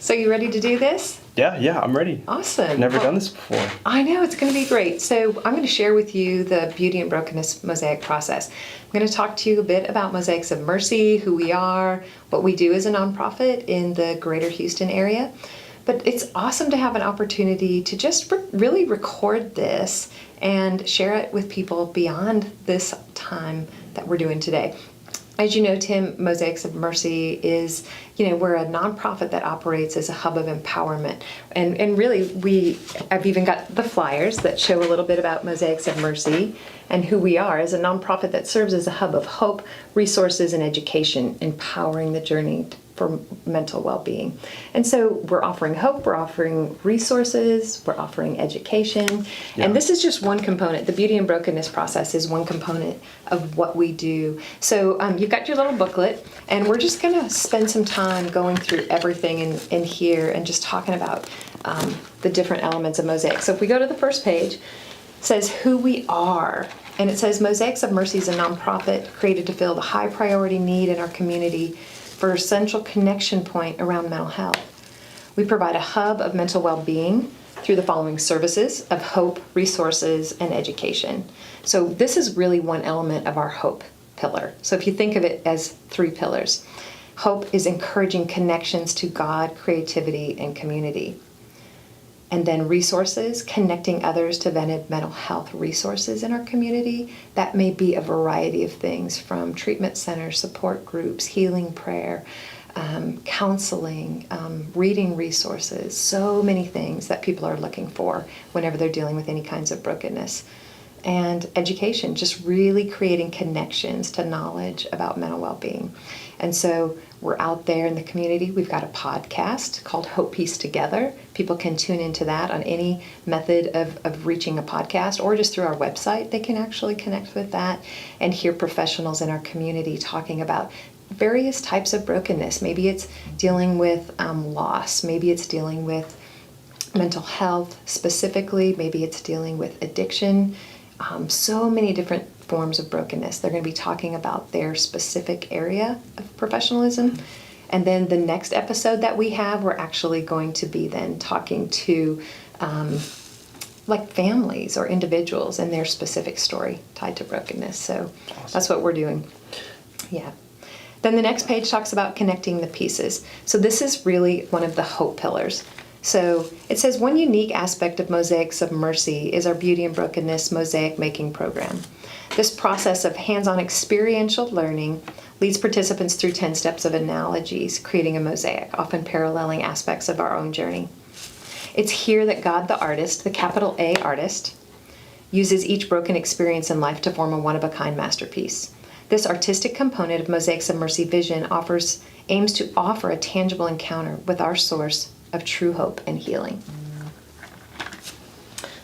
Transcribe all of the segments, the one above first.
So you ready to do this? Yeah, I'm ready. Awesome. Never done this before. I know, it's going to be great. So I'm going to share with you the Beauty and Brokenness Mosaic process. I'm going to talk to you a bit about Mosaics of Mercy, who we are, what we do as a nonprofit in the greater Houston area. But it's awesome to have an opportunity to just really record this and share it with people beyond this time that we're doing today. As you know, Tim, Mosaics of Mercy is, we're a nonprofit that operates as a hub of empowerment. And really, I've even got the flyers that show a little bit about Mosaics of Mercy and who we are as a nonprofit that serves as a hub of hope, resources, and education, empowering the journey for mental well-being. And so we're offering hope, we're offering resources, we're offering education. Yeah. And this is just one component. The Beauty and Brokenness process is one component of what we do. So you've got your little booklet, and we're just gonna spend some time going through everything in here and just talking about the different elements of Mosaic. So if we go to the first page, it says who we are. And it says Mosaics of Mercy is a nonprofit created to fill the high priority need in our community for a central connection point around mental health. We provide a hub of mental well-being through the following services of hope, resources, and education. So this is really one element of our hope pillar. So if you think of it as 3 pillars, hope is encouraging connections to God, creativity, and community. And then resources, connecting others to mental health resources in our community. That may be a variety of things, from treatment centers, support groups, healing prayer, counseling, reading resources, so many things that people are looking for whenever they're dealing with any kinds of brokenness. And education, just really creating connections to knowledge about mental well-being. And so we're out there in the community. We've got a podcast called Hope Peace Together. People can tune into that on any method of reaching a podcast, or just through our website. They can actually connect with that and hear professionals in our community talking about various types of brokenness. Maybe it's dealing with loss. Maybe it's dealing with mental health specifically. Maybe it's dealing with addiction. So many different forms of brokenness. They're going to be talking about their specific area of professionalism. And then the next episode that we have, we're actually going to be then talking to like families or individuals and their specific story tied to brokenness. So awesome. That's what we're doing. Yeah. Then the next page talks about connecting the pieces. So this is really one of the hope pillars. So it says one unique aspect of Mosaics of Mercy is our Beauty and Brokenness Mosaic Making Program. This process of hands-on experiential learning leads participants through 10 steps of analogies, creating a mosaic, often paralleling aspects of our own journey. It's here that God the artist, the capital A artist, uses each broken experience in life to form a one-of-a-kind masterpiece. This artistic component of Mosaics of Mercy vision aims to offer a tangible encounter with our source of true hope and healing.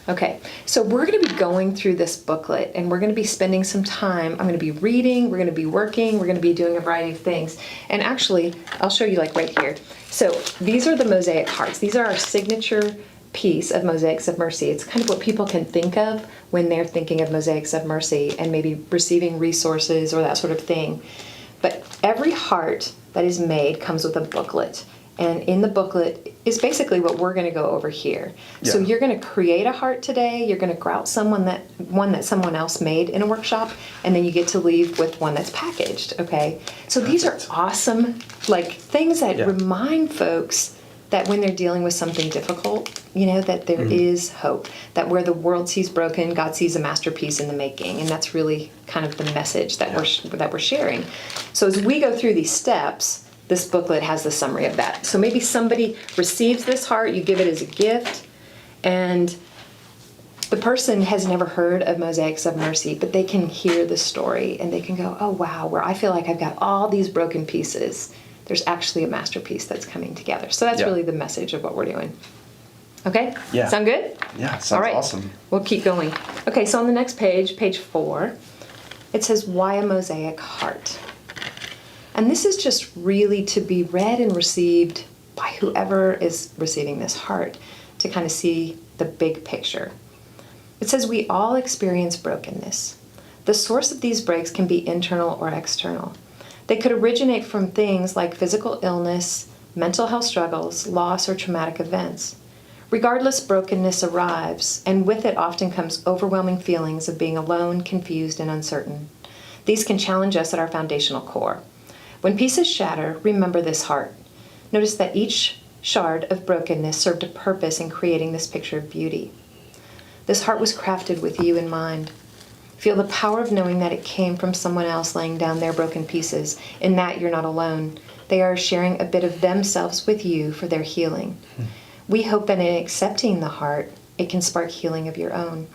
Okay, so we're going to be going through this booklet, and we're going to be spending some time. I'm going to be reading, we're going to be working, we're going to be doing a variety of things. And actually, I'll show you like right here. So these are the mosaic hearts. These are our signature piece of Mosaics of Mercy. It's kind of what people can think of when they're thinking of Mosaics of Mercy and maybe receiving resources or that sort of thing. But every heart that is made comes with a booklet. And in the booklet is basically what we're going to go over here. Yeah. So you're going to create a heart today. You're going to grout one that someone else made in a workshop, and then you get to leave with one that's packaged. Okay. So these are awesome, like things that remind folks that when they're dealing with something difficult, that there is hope. That where the world sees broken, God sees a masterpiece in the making, and that's really kind of the message that we're sharing. So as we go through these steps, this booklet has the summary of that. So maybe somebody receives this heart, you give it as a gift, and the person has never heard of Mosaics of Mercy, but they can hear the story and they can go, oh wow, where I feel like I've got all these broken pieces, there's actually a masterpiece that's coming together. So that's really the message of what we're doing. Okay? Yeah. Sound good? Yeah, sounds all right. Awesome. We'll keep going. Okay, so on the next page, page 4, it says, why a mosaic heart? And this is just really to be read and received by whoever is receiving this heart, to kind of see the big picture. It says we all experience brokenness. The source of these breaks can be internal or external. They could originate from things like physical illness, mental health struggles, loss, or traumatic events. Regardless, brokenness arrives, and with it often comes overwhelming feelings of being alone, confused, and uncertain. These can challenge us at our foundational core. When pieces shatter, remember this heart. Notice that each shard of brokenness served a purpose in creating this picture of beauty. This heart was crafted with you in mind. Feel the power of knowing that it came from someone else laying down their broken pieces, in that you're not alone. They are sharing a bit of themselves with you for their healing. We hope that in accepting the heart, it can spark healing of your own.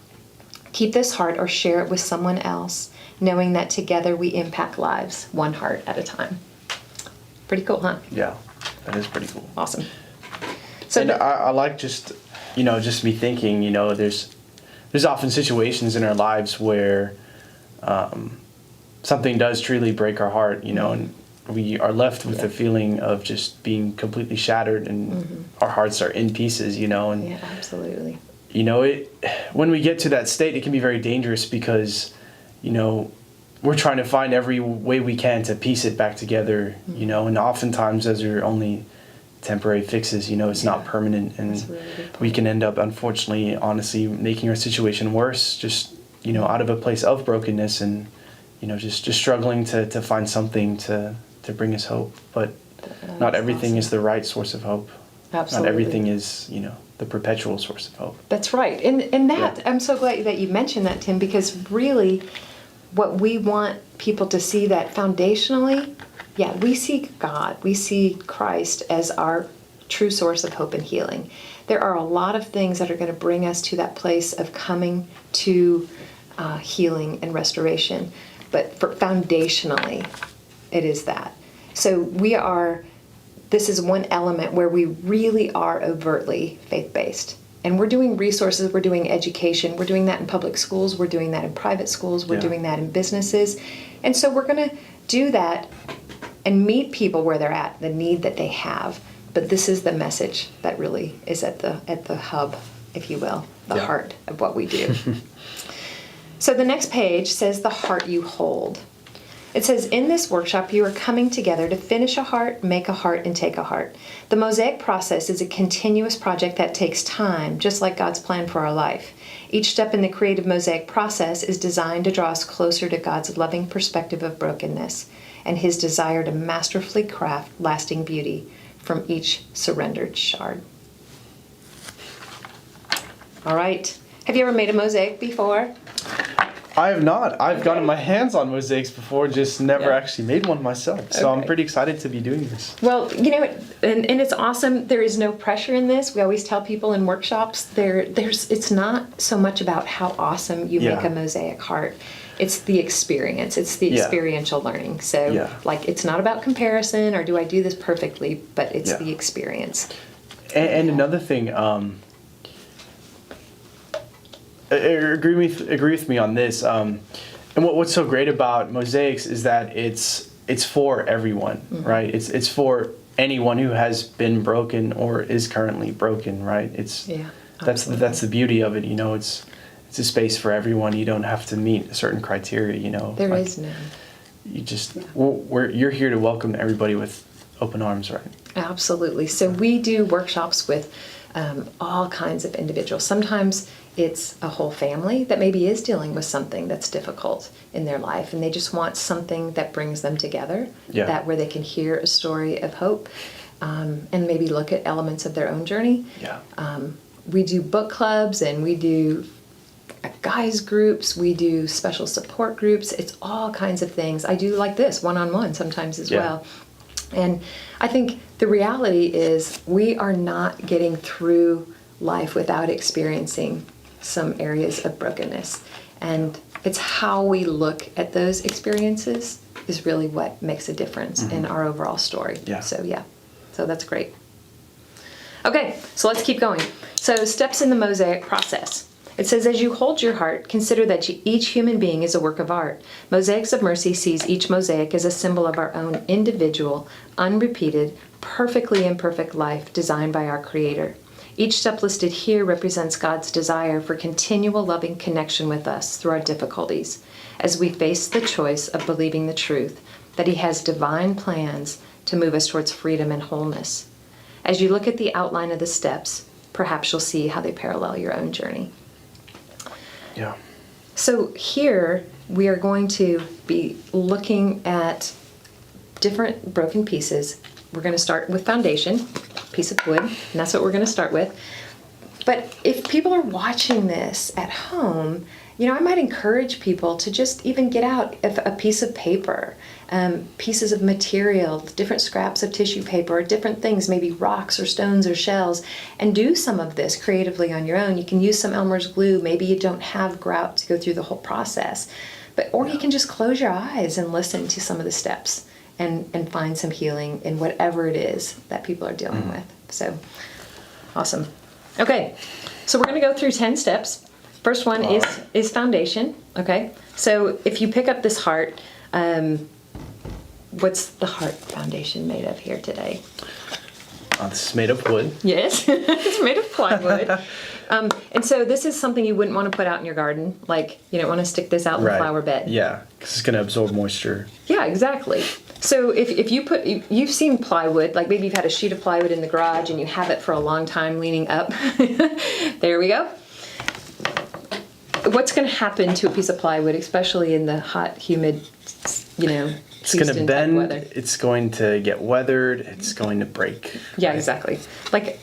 Keep this heart or share it with someone else, knowing that together we impact lives, one heart at a time. Pretty cool, huh? Yeah, that is pretty cool. Awesome. So and I like just me thinking, there's often situations in our lives where something does truly break our heart, and we are left with a feeling of just being completely shattered, and our hearts are in pieces, and yeah, absolutely. When we get to that state, it can be very dangerous because, we're trying to find every way we can to piece it back together, and oftentimes those are only temporary fixes, it's not permanent, and really we can end up, unfortunately, honestly, making our situation worse, just, out of a place of brokenness, and, just struggling to find something to bring us hope. But not everything is the right source of hope. Absolutely. Not everything is, the perpetual source of hope. That's right. And that, I'm so glad that you mentioned that, Tim, because really what we want people to see, that foundationally, we see God, we see Christ as our true source of hope and healing. There are a lot of things that are going to bring us to that place of coming to healing and restoration. But foundationally, it is that. So this is one element where we really are overtly faith-based. And we're doing resources, we're doing education, we're doing that in public schools, we're doing that in private schools, we're doing that in businesses. And so we're going to do that and meet people where they're at, the need that they have. But this is the message that really is at the hub, if you will, the heart of what we do. So the next page says the heart you hold. It says, in this workshop, you are coming together to finish a heart, make a heart, and take a heart. The Mosaic process is a continuous project that takes time, just like God's plan for our life. Each step in the creative Mosaic process is designed to draw us closer to God's loving perspective of brokenness and His desire to masterfully craft lasting beauty from each surrendered shard. All right. Have you ever made a mosaic before? I have not. I've gotten my hands on mosaics before, just never actually made one myself. So I'm pretty excited to be doing this. Well, and it's awesome. There is no pressure in this. We always tell people in workshops, it's not so much about how awesome you make a mosaic heart. It's the experience. It's the experiential learning. So, it's not about comparison or do I do this perfectly, but it's the experience. And another thing, agree with me on this. And what's so great about mosaics is that it's for everyone, right? It's for anyone who has been broken or is currently broken, right? That's the beauty of it. It's a space for everyone. You don't have to meet a certain criteria. There is none. You just you're here to welcome everybody with open arms, right? Absolutely. So we do workshops with all kinds of individuals. Sometimes it's a whole family that maybe is dealing with something that's difficult in their life, and they just want something that brings them together, that where they can hear a story of hope, and maybe look at elements of their own journey. We do book clubs, and we do guys groups, we do special support groups. It's all kinds of things. I do like this one-on-one sometimes as well. And I think the reality is we are not getting through life without experiencing some areas of brokenness. And it's how we look at those experiences is really what makes a difference in our overall story. So that's great. Okay, so let's keep going. So steps in the Mosaic process. It says, as you hold your heart, consider that each human being is a work of art. Mosaics of Mercy sees each mosaic as a symbol of our own individual, unrepeated, perfectly imperfect life designed by our Creator. Each step listed here represents God's desire for continual loving connection with us through our difficulties, as we face the choice of believing the truth that He has divine plans to move us towards freedom and wholeness. As you look at the outline of the steps, perhaps you'll see how they parallel your own journey. Yeah. So here we are going to be looking at different broken pieces. We're going to start with foundation, piece of wood, and that's what we're going to start with. But if people are watching this at home, I might encourage people to just even get out a piece of paper, pieces of material, different scraps of tissue paper, or different things, maybe rocks or stones or shells, and do some of this creatively on your own. You can use some Elmer's glue. Maybe you don't have grout to go through the whole process, or you can just close your eyes and listen to some of the steps and find some healing in whatever it is that people are dealing with. So, awesome. Okay, so we're going to go through 10 steps. First one is foundation, okay? So if you pick up this heart, what's the heart foundation made of here today? This is made of wood. Yes, it's made of plywood. And so this is something you wouldn't want to put out in your garden. Like, you don't want to stick this out in the flower bed. Yeah, because it's going to absorb moisture. Yeah, exactly. So if you've seen plywood, like maybe you've had a sheet of plywood in the garage and you have it for a long time leaning up. There we go. What's going to happen to a piece of plywood, especially in the hot, humid, it's going to bend, weather? It's going to get weathered, it's going to break. Yeah, exactly. Like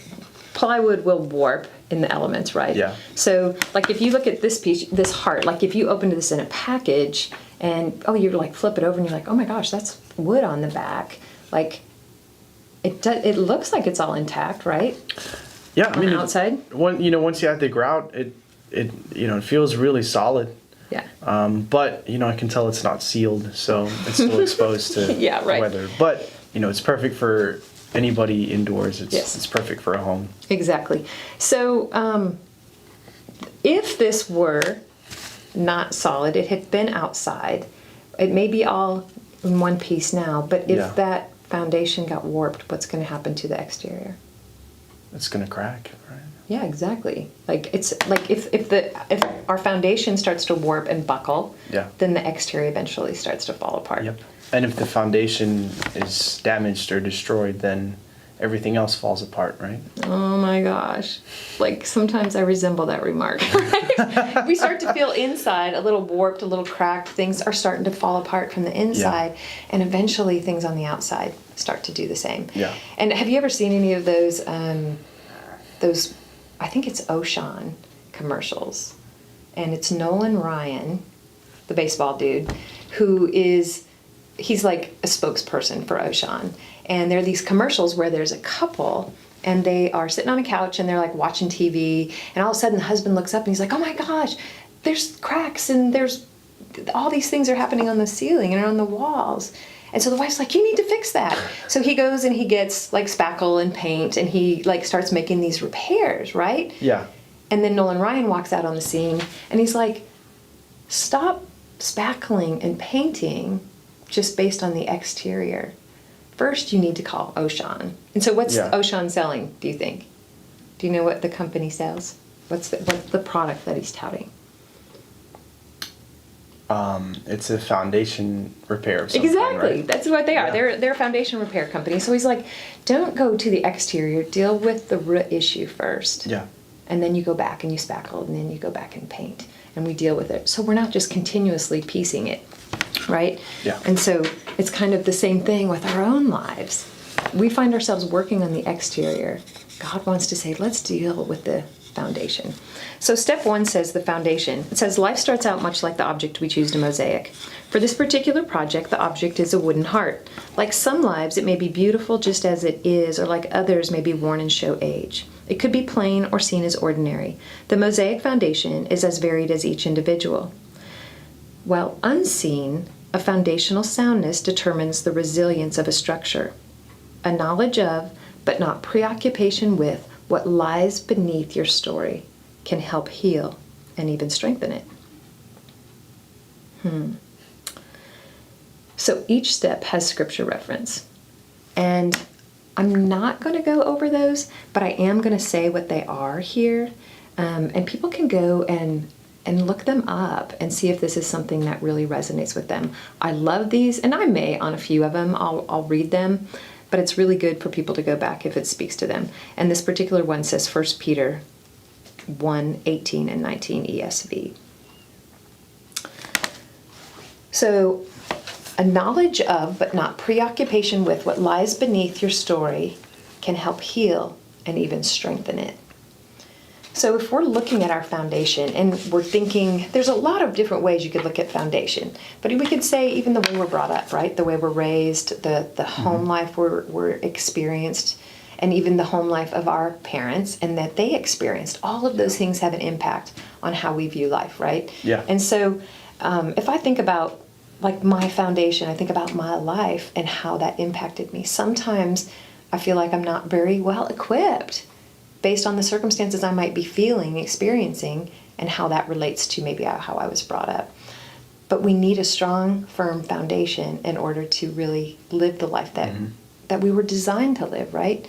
plywood will warp in the elements, right? Yeah. So like if you look at this piece, this heart, like if you opened this in a package and, you like flip it over and you're like, oh my gosh, that's wood on the back. Like it looks like it's all intact, right? Yeah, on the outside. Once you have the grout, it feels really solid. Yeah. But I can tell it's not sealed, so it's still exposed to weather. But it's perfect for anybody indoors. It's perfect for a home. Exactly. So if this were not solid, it had been outside, it may be all in one piece now, but if that foundation got warped, what's going to happen to the exterior? It's going to crack, right? Yeah, exactly. Like it's like if our foundation starts to warp and buckle, then the exterior eventually starts to fall apart. Yep. And if the foundation is damaged or destroyed, then everything else falls apart, right? Oh my gosh. Like sometimes I resemble that remark. Right? We start to feel inside a little warped, a little cracked. Things are starting to fall apart from the inside, and eventually things on the outside start to do the same. Yeah. And have you ever seen any of those I think it's Ocean commercials, and it's Nolan Ryan, the baseball dude, he's like a spokesperson for Ocean, and there are these commercials where there's a couple and they are sitting on a couch and they're like watching TV, and all of a sudden the husband looks up and he's like, oh my gosh, there's cracks and there's all these things are happening on the ceiling and on the walls. And so the wife's like, you need to fix that. So he goes and he gets like spackle and paint and he like starts making these repairs, right? Yeah. And then Nolan Ryan walks out on the scene and he's like, stop spackling and painting just based on the exterior. First, you need to call Ocean. And so what's Ocean selling, do you think? Do you know what the company sells? What's the product that he's touting? It's a foundation repair of something, exactly. Right? That's what they are. Yeah. They're a foundation repair company. So he's like, don't go to the exterior. Deal with the root issue first. Yeah. And then you go back and you spackle, and then you go back and paint, and we deal with it. So we're not just continuously piecing it, right? Yeah. And so it's kind of the same thing with our own lives. We find ourselves working on the exterior. God wants to say, let's deal with the foundation. So step 1 says the foundation. It says life starts out much like the object we choose to mosaic. For this particular project, the object is a wooden heart. Like some lives, it may be beautiful just as it is, or like others may be worn and show age. It could be plain or seen as ordinary. The mosaic foundation is as varied as each individual. While unseen, a foundational soundness determines the resilience of a structure. A knowledge of, but not preoccupation with, what lies beneath your story can help heal and even strengthen it. So each step has scripture reference. And I'm not going to go over those, but I am going to say what they are here. And people can go and look them up and see if this is something that really resonates with them. I love these, and I may on a few of them. I'll read them. but it's really good for people to go back if it speaks to them. And this particular one says 1 Peter 1:18 and 19 ESV. So, a knowledge of, but not preoccupation with, what lies beneath your story can help heal and even strengthen it. So if we're looking at our foundation and we're thinking, there's a lot of different ways you could look at foundation, but we could say even the way we're brought up, right? The way we're raised, the home life we're experienced, and even the home life of our parents and that they experienced. All of those things have an impact on how we view life, right? Yeah. And so if I think about like my foundation, I think about my life and how that impacted me. Sometimes I feel like I'm not very well equipped based on the circumstances I might be feeling, experiencing, and how that relates to maybe how I was brought up. But we need a strong, firm foundation in order to really live the life that we were designed to live, right?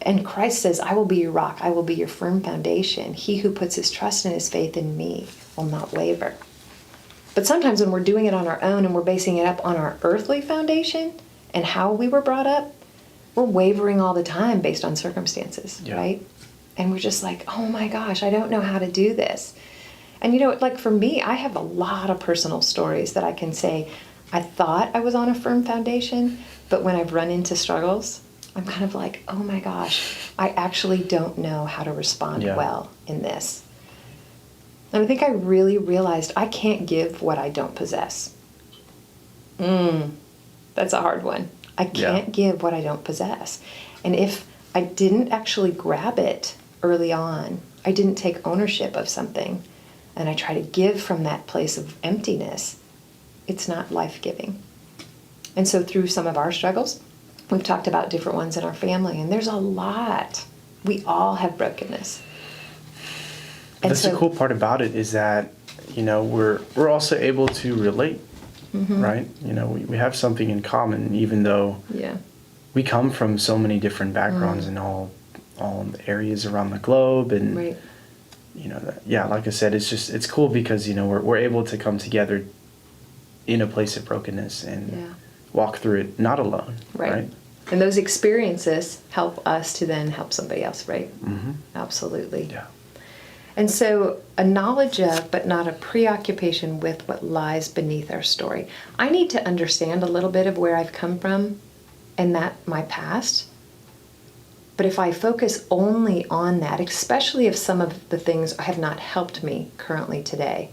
And Christ says, I will be your rock, I will be your firm foundation. He who puts his trust and his faith in me will not waver. But sometimes when we're doing it on our own and we're basing it up on our earthly foundation and how we were brought up, we're wavering all the time based on circumstances, right? And we're just like, oh my gosh, I don't know how to do this. And you know, like for me, I have a lot of personal stories that I can say, I thought I was on a firm foundation, but when I've run into struggles, I'm kind of like, oh my gosh, I actually don't know how to respond well in this. And I think I really realized I can't give what I don't possess. That's a hard one. I can't give what I don't possess. And if I didn't actually grab it early on, I didn't take ownership of something, and I try to give from that place of emptiness, it's not life-giving. And so through some of our struggles, we've talked about different ones in our family, and there's a lot. We all have brokenness. And that's the cool part about it is that, you know, we're also able to relate, right? You know, we have something in common, even though we come from so many different backgrounds in all areas around the globe, and you know, like I said, it's cool because, you know, we're able to come together in a place of brokenness and walk through it not alone, right? And those experiences help us to then help somebody else, right? Absolutely. Yeah. And so a knowledge of, but not a preoccupation with, what lies beneath our story. I need to understand a little bit of where I've come from and that my past. But if I focus only on that, especially if some of the things have not helped me currently today,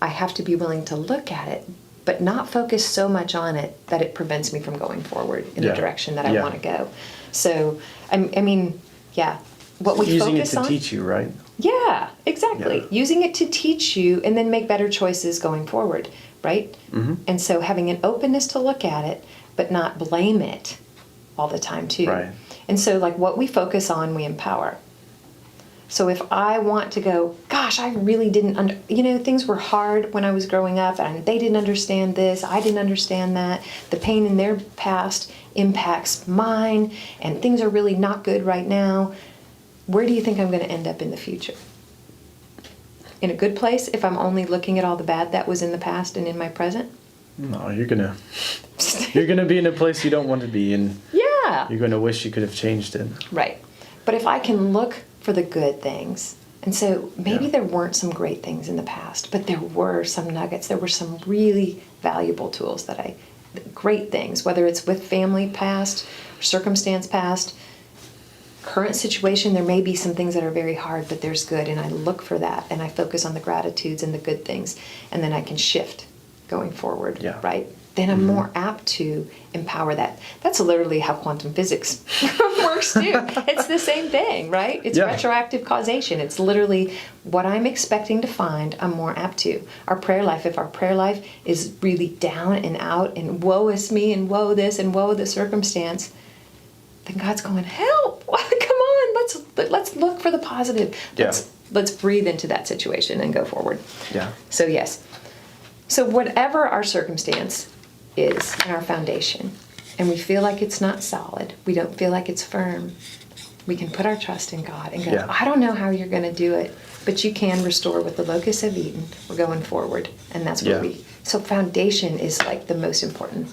I have to be willing to look at it, but not focus so much on it that it prevents me from going forward in the direction that I want to go. So, I mean, what we using focus on. Using it to teach you, right? Yeah, exactly. Using it to teach you and then make better choices going forward, right? And so having an openness to look at it, but not blame it all the time too. Right. And so like what we focus on, we empower. So if I want to go, gosh, I really didn't, things were hard when I was growing up and they didn't understand this, I didn't understand that, the pain in their past impacts mine and things are really not good right now. Where do you think I'm going to end up in the future? In a good place if I'm only looking at all the bad that was in the past and in my present? No, you're gonna be in a place you don't want to be in. You're gonna wish you could have changed it. Right. But if I can look for the good things, and so maybe there weren't some great things in the past, but there were some nuggets, there were some really valuable tools great things, whether it's with family past, circumstance past, current situation, there may be some things that are very hard, but there's good, and I look for that, and I focus on the gratitudes and the good things, and then I can shift going forward, right? Then I'm more apt to empower that. That's literally how quantum physics works too. It's the same thing, right? It's retroactive causation. It's literally what I'm expecting to find, I'm more apt to. Our prayer life, if our prayer life is really down and out and woe is me and woe this and woe the circumstance, then God's going, help! Come on, let's look for the positive. Let's breathe into that situation and go forward. So yes. So whatever our circumstance is in our foundation, and we feel like it's not solid, we don't feel like it's firm, we can put our trust in God and go, I don't know how you're going to do it, but you can restore what the locusts have eaten. We're going forward. And that's what so foundation is like the most important.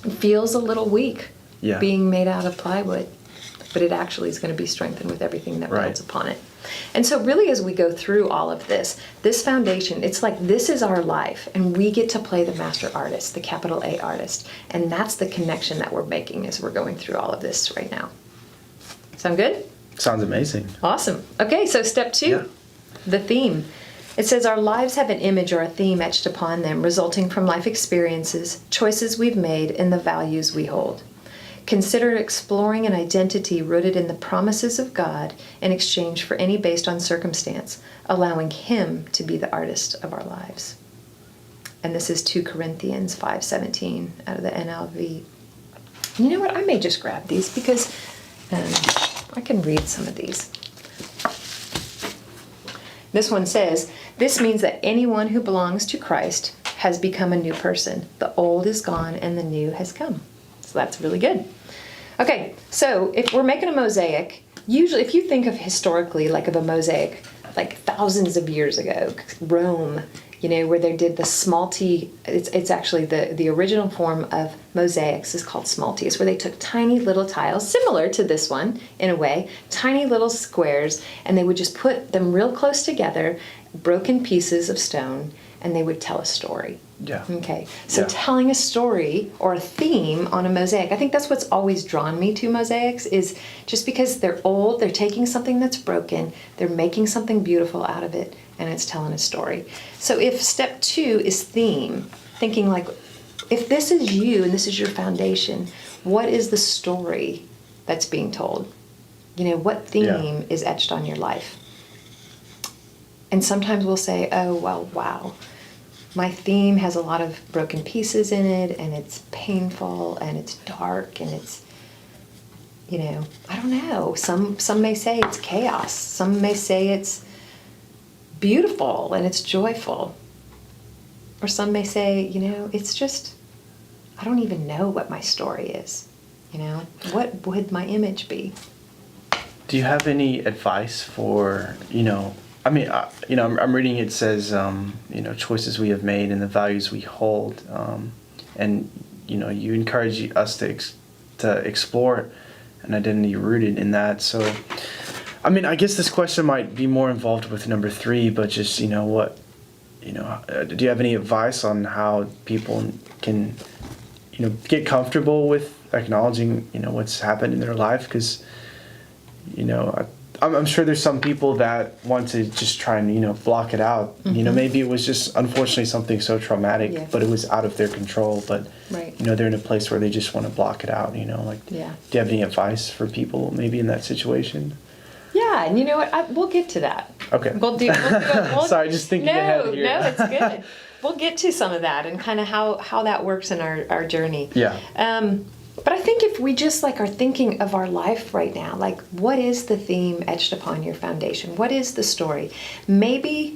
It feels a little weak Yeah. being made out of plywood, but it actually is going to be strengthened with everything that Right. builds upon it. And so really as we go through all of this foundation, it's like this is our life, and we get to play the master artist, the capital A artist. And that's the connection that we're making as we're going through all of this right now. Sound good? Sounds amazing. Awesome. Okay, so step 2, Yeah. the theme. It says our lives have an image or a theme etched upon them, resulting from life experiences, choices we've made, and the values we hold. Consider exploring an identity rooted in the promises of God in exchange for any based on circumstance, allowing Him to be the artist of our lives. And this is 2 Corinthians 5:17 out of the NLV. You know what? I may just grab these because I can read some of these. This one says, this means that anyone who belongs to Christ has become a new person. The old is gone and the new has come. So that's really good. Okay, so if we're making a mosaic, usually if you think of historically like of a mosaic, like thousands of years ago, Rome, you know, where they did the smalty, it's actually the original form of mosaics is called smalty. It's where they took tiny little tiles, similar to this one in a way, tiny little squares, and they would just put them real close together, broken pieces of stone, and they would tell a story. Yeah. Okay, so Yeah. telling a story or a theme on a mosaic, I think that's what's always drawn me to mosaics, is just because they're old, they're taking something that's broken, they're making something beautiful out of it, and it's telling a story. So if step 2 is theme, thinking like, if this is you and this is your foundation, what is the story that's being told? You know, what theme is etched on your life? And sometimes we'll say, oh, well, wow, my theme has a lot of broken pieces in it, and it's painful, and it's dark, and it's, you know, I don't know. Some may say it's chaos. Some may say it's beautiful and it's joyful. Or some may say, you know, it's just, I don't even know what my story is. You know, what would my image be? Do you have any advice for, you know, I mean, you know, I'm reading it says, you know, choices we have made and the values we hold. And, you know, you encourage us to explore an identity rooted in that. So, I mean, I guess this question might be more involved with number 3, but just, you know, what, you know, do you have any advice on how people can, you know, get comfortable with acknowledging, you know, what's happened in their life? Because, you know, I'm sure there's some people that want to just try and, you know, block it out. Mm-hmm. You know, maybe it was just unfortunately something so traumatic, but it was out of their control. But, you know, they're in a place where they just want to block it out, you know, like, do you have any advice for people maybe in that situation? Yeah, and you know what? We'll get to that. Okay. We'll Sorry, just thinking ahead here. No, it's good. We'll get to some of that and kind of how that works in our journey. Yeah. But I think if we just like are thinking of our life right now, like what is the theme etched upon your foundation? What is the story? Maybe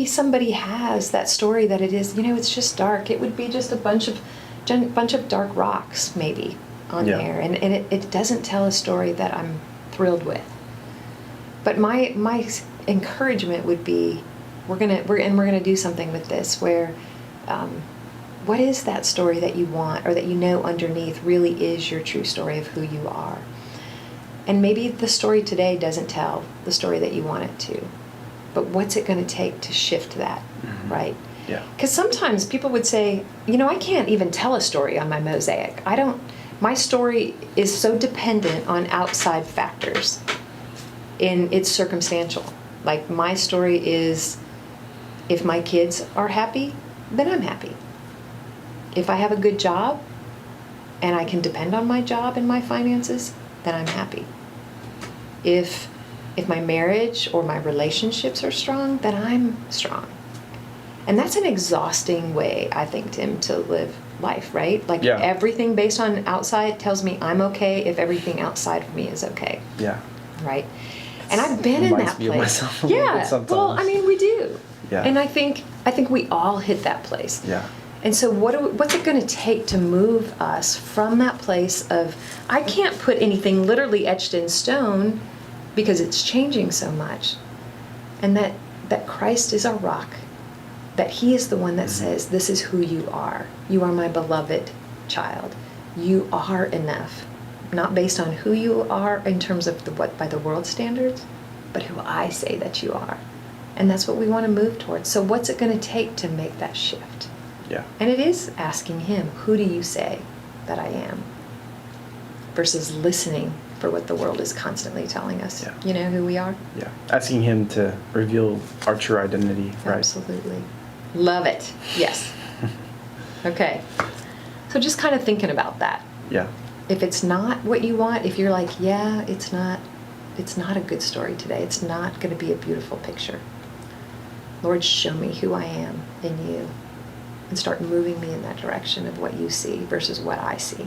somebody has that story that it is, you know, it's just dark. It would be just a bunch of dark rocks maybe on there, and it doesn't tell a story that I'm thrilled with. But my encouragement would be, we're gonna do something with this where. What is that story that you want or that you know underneath really is your true story of who you are? And maybe the story today doesn't tell the story that you want it to, but what's it going to take to shift that, right? Yeah. Because sometimes people would say, you know, I can't even tell a story on my mosaic. My story is so dependent on outside factors, and it's circumstantial. Like my story is, if my kids are happy, then I'm happy. If I have a good job and I can depend on my job and my finances, then I'm happy. If my marriage or my relationships are strong, then I'm strong. And that's an exhausting way, I think, Tim, to live life, right? Like everything based on outside tells me I'm okay if everything outside of me is okay. Yeah. Right? And I've been in that place. Of myself a little bit sometimes. Well, I mean, we do. Yeah. And I think we all hit that place. Yeah. And so what's it going to take to move us from that place of, I can't put anything literally etched in stone because it's changing so much. And that Christ is our rock, that He is the one that says, this is who you are. You are my beloved. child. You are enough, not based on who you are in terms of what by the world standards, but who I say that you are. And that's what we want to move towards. So what's it going to take to make that shift? Yeah. And it is asking him, who do you say that I am? Versus listening for what the world is constantly telling us. Yeah. You know who we are? Yeah. Asking him to reveal our true identity, right? Absolutely. Love it. Yes. Okay. So just kind of thinking about that. Yeah. If it's not what you want, if you're like, yeah, it's not a good story today. It's not going to be a beautiful picture. Lord, show me who I am in you and start moving me in that direction of what you see versus what I see.